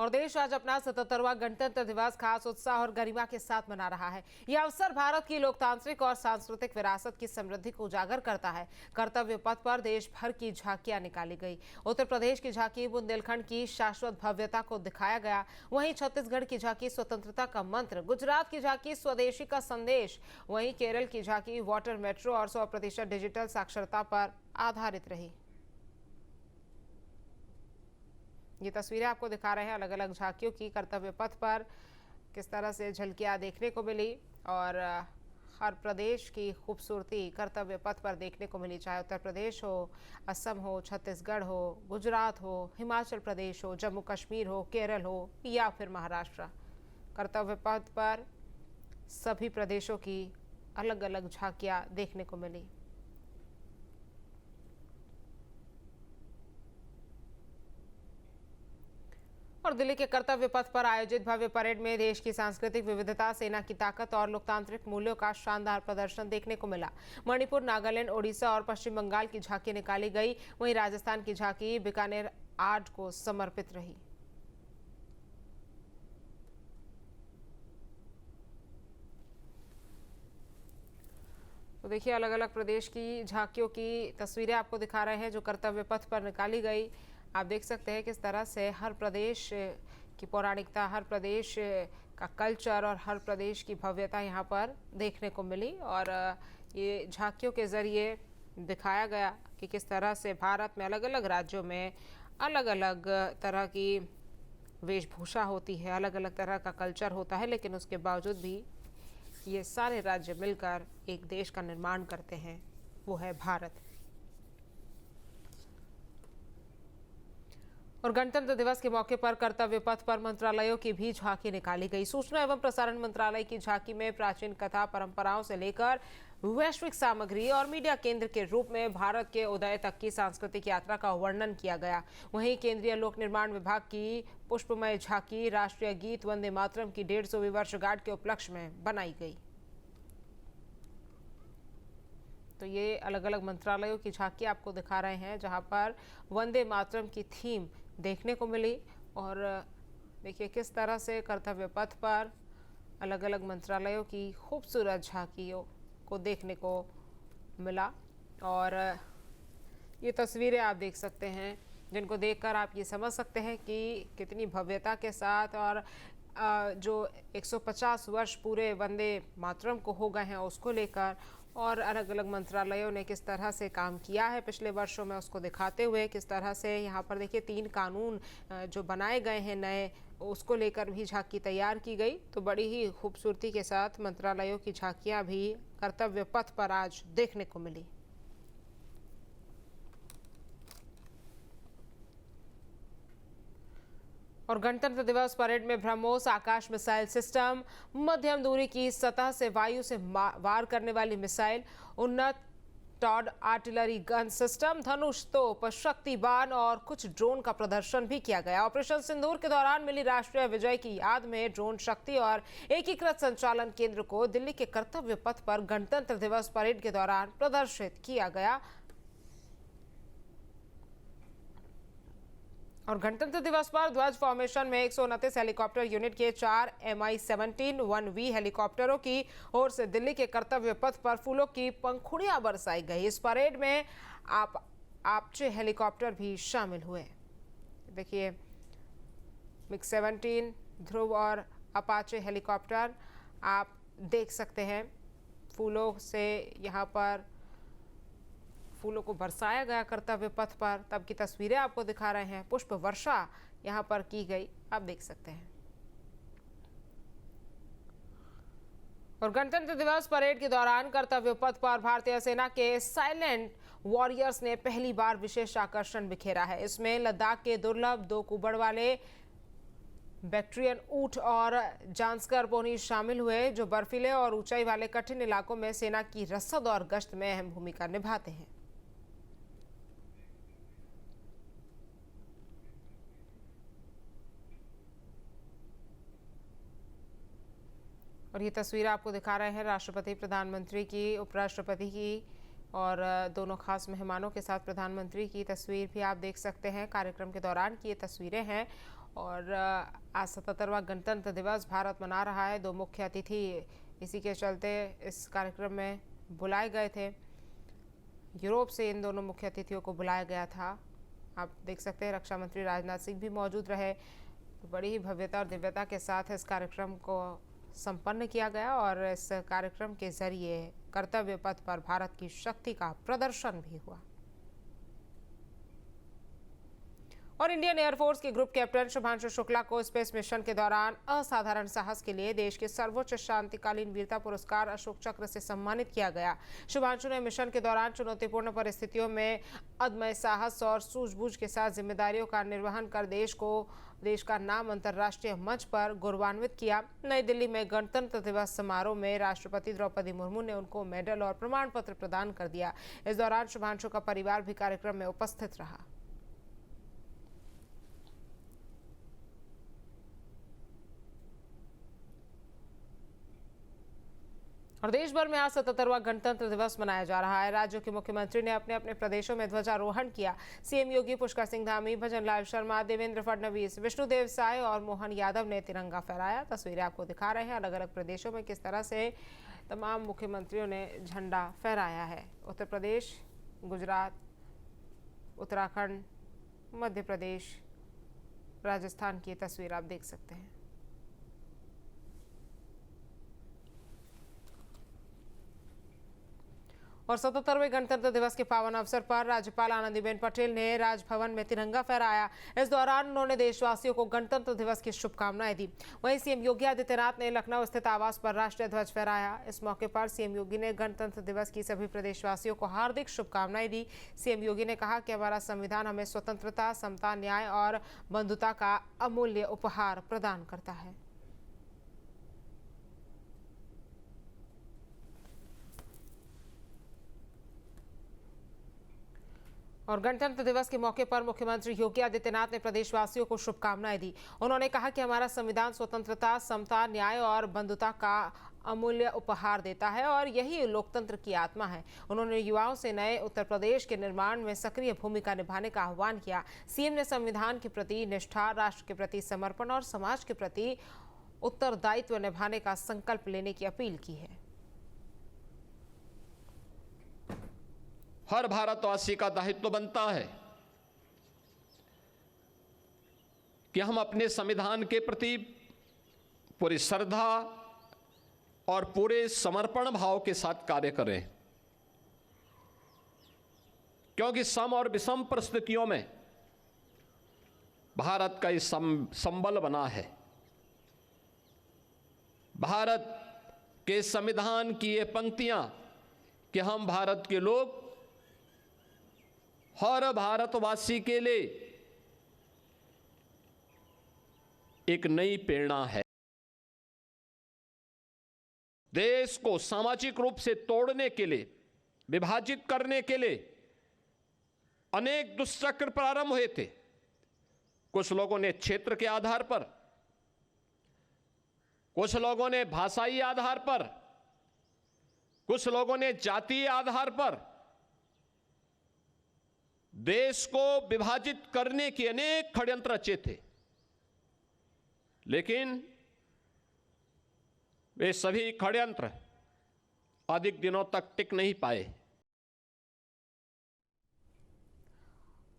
और देश आज अपना 77वां गणतंत्र दिवस खास उत्साह और गरिमा के साथ मना रहा है। यह अवसर भारत की लोकतांत्रिक और सांस्कृतिक विरासत की समृद्धि को उजागर करता है। कर्तव्य पथ पर देश भर की झांकियां निकाली गई। उत्तर प्रदेश की झांकी बुंदेलखंड की शाश्वत भव्यता को दिखाया गया। वहीं छत्तीसगढ़ की झांकी स्वतंत्रता का मंत्र, गुजरात की झांकी स्वदेशी का संदेश, वहीं केरल की झांकी वाटर मेट्रो और 100% डिजिटल साक्षरता पर आधारित रही। ये तस्वीरें आपको दिखा रहे हैं अलग अलग झांकियों की। कर्तव्य पथ पर किस तरह से झलकियां देखने को मिली और हर प्रदेश की खूबसूरती कर्तव्य पथ पर देखने को मिली, चाहे उत्तर प्रदेश हो, असम हो, छत्तीसगढ़ हो, गुजरात हो, हिमाचल प्रदेश हो, जम्मू कश्मीर हो, केरल हो या फिर महाराष्ट्र। कर्तव्य पथ पर सभी प्रदेशों की अलग अलग झांकियां देखने को मिली। और दिल्ली के कर्तव्य पथ पर आयोजित भव्य परेड में देश की सांस्कृतिक विविधता, सेना की ताकत और लोकतांत्रिक मूल्यों का शानदार प्रदर्शन देखने को मिला। मणिपुर, नागालैंड, ओडिशा और पश्चिम बंगाल की झांकी निकाली गई। वहीं राजस्थान की झांकी बीकानेर आर्ट को समर्पित रही। तो देखिए अलग अलग प्रदेश की झांकियों की तस्वीरें आपको दिखा रहे हैं जो कर्तव्य पथ पर निकाली गई। आप देख सकते हैं किस तरह से हर प्रदेश की पौराणिकता, हर प्रदेश का कल्चर और हर प्रदेश की भव्यता यहाँ पर देखने को मिली। और ये झांकियों के जरिए दिखाया गया कि किस तरह से भारत में अलग अलग राज्यों में अलग अलग तरह की वेशभूषा होती है, अलग अलग तरह का कल्चर होता है, लेकिन उसके बावजूद भी ये सारे राज्य मिलकर एक देश का निर्माण करते हैं, वो है भारत। और गणतंत्र दिवस के मौके पर कर्तव्य पथ पर मंत्रालयों की भी झांकी निकाली गई। सूचना एवं प्रसारण मंत्रालय की झांकी में प्राचीन कथा परंपराओं से लेकर वैश्विक सामग्री और मीडिया केंद्र के रूप में भारत के उदय तक की सांस्कृतिक यात्रा का वर्णन किया गया। वहीं केंद्रीय लोक निर्माण विभाग की पुष्पमय झांकी राष्ट्रीय गीत वंदे मातरम की 150वीं वर्षगांठ के उपलक्ष्य में बनाई गई। तो ये अलग अलग मंत्रालयों की झांकी आपको दिखा रहे हैं जहां पर वंदे मातरम की थीम देखने को मिली। और देखिए किस तरह से कर्तव्य पथ पर अलग अलग मंत्रालयों की खूबसूरत झांकियों को देखने को मिला। और ये तस्वीरें आप देख सकते हैं जिनको देखकर आप ये समझ सकते हैं कि कितनी भव्यता के साथ और जो 150 वर्ष पूरे वंदे मातरम को हो गए हैं उसको लेकर और अलग अलग मंत्रालयों ने किस तरह से काम किया है पिछले वर्षों में उसको दिखाते हुए किस तरह से यहाँ पर देखिए 3 कानून जो बनाए गए हैं नए, उसको लेकर भी झांकी तैयार की गई। तो बड़ी ही खूबसूरती के साथ मंत्रालयों की झांकियाँ भी कर्तव्य पथ पर आज देखने को मिली। और गणतंत्र दिवस परेड में ब्रह्मोस आकाश मिसाइल सिस्टम, मध्यम दूरी की सतह से वायु से वार करने वाली मिसाइल, उन्नत टॉड आर्टिलरी गन सिस्टम, धनुष तोप, शक्ति बाण और कुछ ड्रोन का प्रदर्शन भी किया गया। ऑपरेशन सिंदूर के दौरान मिली राष्ट्रीय विजय की याद में ड्रोन शक्ति और एकीकृत संचालन केंद्र को दिल्ली के कर्तव्य पथ पर गणतंत्र दिवस परेड के दौरान प्रदर्शित किया गया। और गणतंत्र दिवस पर ध्वज फॉर्मेशन में 129 हेलीकॉप्टर यूनिट के 4 Mi-17 1V हेलीकॉप्टरों की ओर से दिल्ली के कर्तव्य पथ पर फूलों की पंखुड़ियां बरसाई गई। इस परेड में आपचे हेलीकॉप्टर भी शामिल हुए। देखिए MiG-17, ध्रुव और अपाचे हेलीकॉप्टर आप देख सकते हैं। फूलों से यहाँ पर फूलों को बरसाया गया कर्तव्य पथ पर, तब की तस्वीरें आपको दिखा रहे हैं। पुष्प वर्षा यहाँ पर की गई, आप देख सकते हैं। और गणतंत्र दिवस परेड के दौरान कर्तव्य पथ पर भारतीय सेना के साइलेंट वॉरियर्स ने पहली बार विशेष आकर्षण बिखेरा है। इसमें लद्दाख के दुर्लभ 2 कुबड़ वाले बैक्ट्रियन ऊंट और जांस्कर पोनी शामिल हुए जो बर्फीले और ऊंचाई वाले कठिन इलाकों में सेना की रसद और गश्त में अहम भूमिका निभाते हैं। और ये तस्वीर आपको दिखा रहे हैं राष्ट्रपति, प्रधानमंत्री की, उपराष्ट्रपति की और दोनों खास मेहमानों के साथ प्रधानमंत्री की तस्वीर भी आप देख सकते हैं। कार्यक्रम के दौरान की ये तस्वीरें हैं। और आज 77वां गणतंत्र दिवस भारत मना रहा है। 2 मुख्य अतिथि इसी के चलते इस कार्यक्रम में बुलाए गए थे। यूरोप से इन दोनों मुख्य अतिथियों को बुलाया गया था। आप देख सकते हैं रक्षा मंत्री राजनाथ सिंह भी मौजूद रहे। बड़ी ही भव्यता और दिव्यता के साथ इस कार्यक्रम को संपन्न किया गया और इस कार्यक्रम के जरिए कर्तव्य पथ पर भारत की शक्ति का प्रदर्शन भी हुआ। और इंडियन एयरफोर्स के ग्रुप कैप्टन शुभांशु शुक्ला को स्पेस मिशन के दौरान असाधारण साहस के लिए देश के सर्वोच्च शांतिकालीन वीरता पुरस्कार अशोक चक्र से सम्मानित किया गया। शुभांशु ने मिशन के दौरान चुनौतीपूर्ण परिस्थितियों में अदम्य साहस और सूझबूझ के साथ जिम्मेदारियों का निर्वहन कर देश का नाम अंतर्राष्ट्रीय मंच पर गौरवान्वित किया। नई दिल्ली में गणतंत्र दिवस समारोह में राष्ट्रपति द्रौपदी मुर्मू ने उनको मेडल और प्रमाण पत्र प्रदान कर दिया। इस दौरान शुभांशु का परिवार भी कार्यक्रम में उपस्थित रहा। और देश भर में आज 77वां गणतंत्र दिवस मनाया जा रहा है। राज्यों के मुख्यमंत्री ने अपने अपने प्रदेशों में ध्वजारोहण किया। सीएम योगी, पुष्कर सिंह धामी, भजनलाल शर्मा, देवेंद्र फडणवीस, विष्णुदेव साय और मोहन यादव ने तिरंगा फहराया। तस्वीरें आपको दिखा रहे हैं अलग अलग प्रदेशों में किस तरह से तमाम मुख्यमंत्रियों ने झंडा फहराया है। उत्तर प्रदेश, गुजरात, उत्तराखंड, मध्य प्रदेश, राजस्थान की तस्वीर आप देख सकते हैं। और 77वें गणतंत्र दिवस के पावन अवसर पर राज्यपाल आनंदीबेन पटेल ने राजभवन में तिरंगा फहराया। इस दौरान उन्होंने देशवासियों को गणतंत्र दिवस की शुभकामनाएं दी। वहीं सीएम योगी आदित्यनाथ ने लखनऊ स्थित आवास पर राष्ट्रीय ध्वज फहराया। इस मौके पर सीएम योगी ने गणतंत्र दिवस की सभी प्रदेशवासियों को हार्दिक शुभकामनाएं दी। सीएम योगी ने कहा कि हमारा संविधान हमें स्वतंत्रता, समता, न्याय और बंधुता का अमूल्य उपहार प्रदान करता है। और गणतंत्र दिवस के मौके पर मुख्यमंत्री योगी आदित्यनाथ ने प्रदेशवासियों को शुभकामनाएं दी। उन्होंने कहा कि हमारा संविधान स्वतंत्रता, समता, न्याय और बंधुता का अमूल्य उपहार देता है और यही लोकतंत्र की आत्मा है। उन्होंने युवाओं से नए उत्तर प्रदेश के निर्माण में सक्रिय भूमिका निभाने का आह्वान किया। सीएम ने संविधान के प्रति निष्ठा, राष्ट्र के प्रति समर्पण और समाज के प्रति उत्तरदायित्व निभाने का संकल्प लेने की अपील की है। हर भारतवासी का दायित्व बनता है कि हम अपने संविधान के प्रति पूरी श्रद्धा और पूरे समर्पण भाव के साथ कार्य करें, क्योंकि सम और विषम परिस्थितियों में भारत का ये संबल बना है। भारत के संविधान की ये पंक्तियां कि हम भारत के लोग हर भारतवासी के लिए एक नई प्रेरणा है। देश को सामाजिक रूप से तोड़ने के लिए, विभाजित करने के लिए अनेक दुष्चक्र प्रारंभ हुए थे। कुछ लोगों ने क्षेत्र के आधार पर, कुछ लोगों ने भाषाई आधार पर, कुछ लोगों ने जातीय आधार पर देश को विभाजित करने के अनेक षड्यंत्र रचे थे, लेकिन वे सभी षड्यंत्र अधिक दिनों तक टिक नहीं पाए।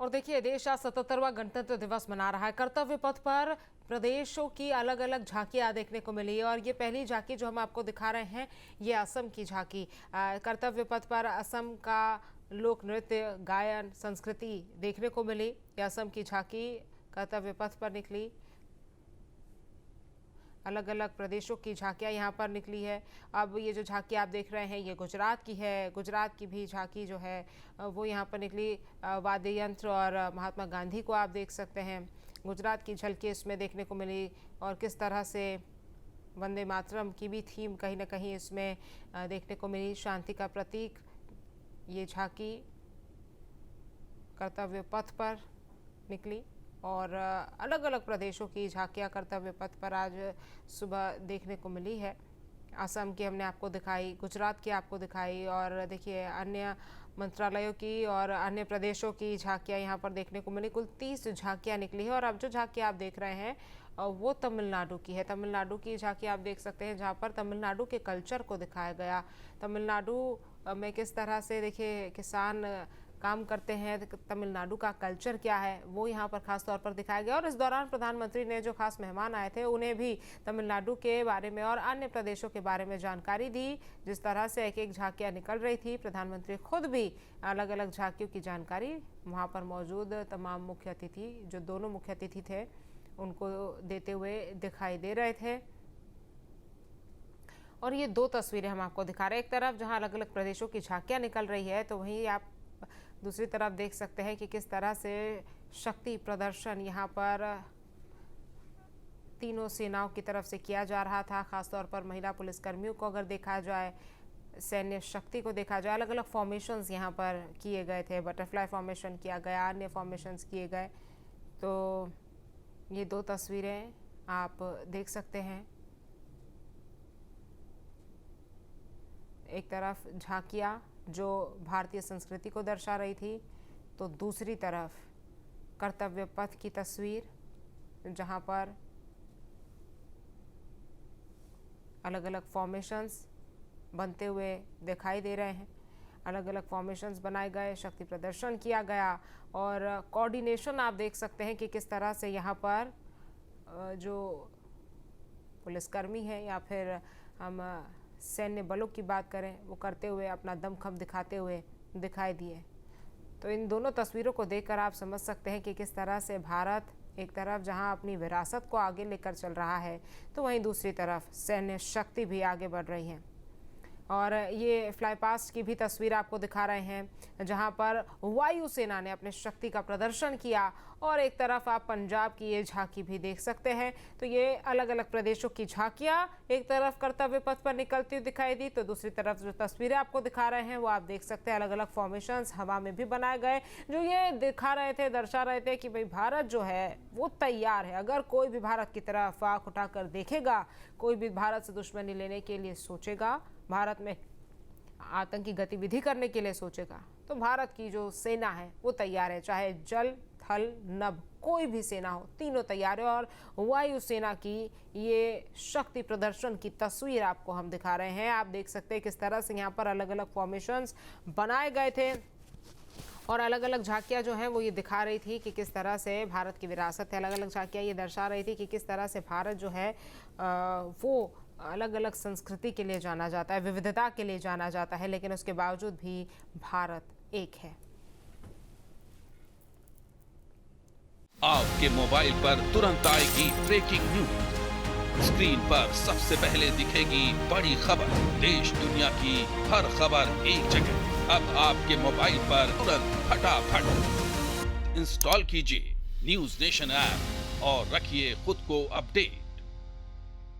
और देखिए, देश आज 77वां गणतंत्र दिवस मना रहा है। कर्तव्य पथ पर प्रदेशों की अलग अलग झांकियां देखने को मिली और ये पहली झांकी जो हम आपको दिखा रहे हैं, ये असम की झांकी। कर्तव्य पथ पर असम का लोक नृत्य, गायन, संस्कृति देखने को मिली। ये असम की झांकी कर्तव्य पथ पर निकली। अलग अलग प्रदेशों की झांकियां यहाँ पर निकली है। अब ये जो झांकी आप देख रहे हैं, ये गुजरात की है। गुजरात की भी झांकी जो है वो यहाँ पर निकली। वाद्य यंत्र और महात्मा गांधी को आप देख सकते हैं। गुजरात की झलकी इसमें देखने को मिली और किस तरह से वंदे मातरम की भी थीम कहीं ना कहीं इसमें देखने को मिली। शांति का प्रतीक ये झांकी कर्तव्य पथ पर निकली और अलग अलग प्रदेशों की झांकियां कर्तव्य पथ पर आज सुबह देखने को मिली है। असम की हमने आपको दिखाई, गुजरात की आपको दिखाई और देखिए अन्य मंत्रालयों की और अन्य प्रदेशों की झांकियां यहाँ पर देखने को मिली। कुल 30 झांकियां निकली है और अब जो झांकियां आप देख रहे हैं वो तमिलनाडु की है। तमिलनाडु की झांकी आप देख सकते हैं जहाँ पर तमिलनाडु के कल्चर को दिखाया गया। तमिलनाडु में किस तरह से देखिए किसान काम करते हैं, तमिलनाडु का कल्चर क्या है वो यहाँ पर खास तौर पर दिखाया गया। और इस दौरान प्रधानमंत्री ने जो खास मेहमान आए थे उन्हें भी तमिलनाडु के बारे में और अन्य प्रदेशों के बारे में जानकारी दी। जिस तरह से एक एक झांकियाँ निकल रही थी, प्रधानमंत्री खुद भी अलग अलग झांकियों की जानकारी वहाँ पर मौजूद तमाम मुख्य अतिथि, जो दोनों मुख्य अतिथि थे, उनको देते हुए दिखाई दे रहे थे। और ये दो तस्वीरें हम आपको दिखा रहे हैं, एक तरफ जहाँ अलग अलग प्रदेशों की झांकियाँ निकल रही है, तो वहीं आप दूसरी तरफ देख सकते हैं कि किस तरह से शक्ति प्रदर्शन यहाँ पर तीनों सेनाओं की तरफ से किया जा रहा था। खासतौर पर महिला पुलिसकर्मियों को अगर देखा जाए, सैन्य शक्ति को देखा जाए, अलग अलग फॉर्मेशंस यहाँ पर किए गए थे। बटरफ्लाई फॉर्मेशन किया गया, अन्य फॉर्मेशंस किए गए। तो ये दो तस्वीरें आप देख सकते हैं, एक तरफ झांकियाँ जो भारतीय संस्कृति को दर्शा रही थी, तो दूसरी तरफ कर्तव्य पथ की तस्वीर जहां पर अलग अलग फॉर्मेशंस बनते हुए दिखाई दे रहे हैं। अलग अलग फॉर्मेशंस बनाए गए, शक्ति प्रदर्शन किया गया और कोऑर्डिनेशन आप देख सकते हैं कि किस तरह से यहाँ पर जो पुलिसकर्मी हैं या फिर हम सैन्य बलों की बात करें, वो करते हुए अपना दमखम दिखाते हुए दिखाई दिए। तो इन दोनों तस्वीरों को देखकर आप समझ सकते हैं कि किस तरह से भारत एक तरफ जहां अपनी विरासत को आगे लेकर चल रहा है, तो वहीं दूसरी तरफ सैन्य शक्ति भी आगे बढ़ रही है। और ये फ्लाई पास्ट की भी तस्वीर आपको दिखा रहे हैं जहां पर वायुसेना ने अपने शक्ति का प्रदर्शन किया और एक तरफ आप पंजाब की ये झांकी भी देख सकते हैं। तो ये अलग अलग प्रदेशों की झांकियां एक तरफ कर्तव्य पथ पर निकलती हुई दिखाई दी, तो दूसरी तरफ जो तस्वीरें आपको दिखा रहे हैं वो आप देख सकते हैं अलग अलग फॉर्मेशंस हवा में भी बनाए गए, जो ये दिखा रहे थे, दर्शा रहे थे कि भाई भारत जो है वो तैयार है। अगर कोई भी भारत की तरफ आंख उठाकर देखेगा, कोई भी भारत से दुश्मनी लेने के लिए सोचेगा, भारत में आतंकी गतिविधि करने के लिए सोचेगा, तो भारत की जो सेना है वो तैयार है। चाहे जल, थल, नभ, कोई भी सेना हो, तीनों तैयार है। और वायुसेना की ये शक्ति प्रदर्शन की तस्वीर आपको हम दिखा रहे हैं। आप देख सकते हैं किस तरह से यहाँ पर अलग अलग फॉर्मेशंस बनाए गए थे और अलग अलग झांकियाँ जो हैं वो ये दिखा रही थी कि किस तरह से भारत की विरासत है। अलग अलग झांकियाँ ये दर्शा रही थी कि किस तरह से भारत जो है वो अलग अलग संस्कृति के लिए जाना जाता है, विविधता के लिए जाना जाता है, लेकिन उसके बावजूद भी भारत एक है। आपके मोबाइल पर तुरंत आएगी ब्रेकिंग न्यूज। स्क्रीन पर सबसे पहले दिखेगी बड़ी खबर, देश दुनिया की हर खबर एक जगह। अब आपके मोबाइल पर तुरंत फटाफट इंस्टॉल कीजिए न्यूज नेशन ऐप और रखिए खुद को अपडेट।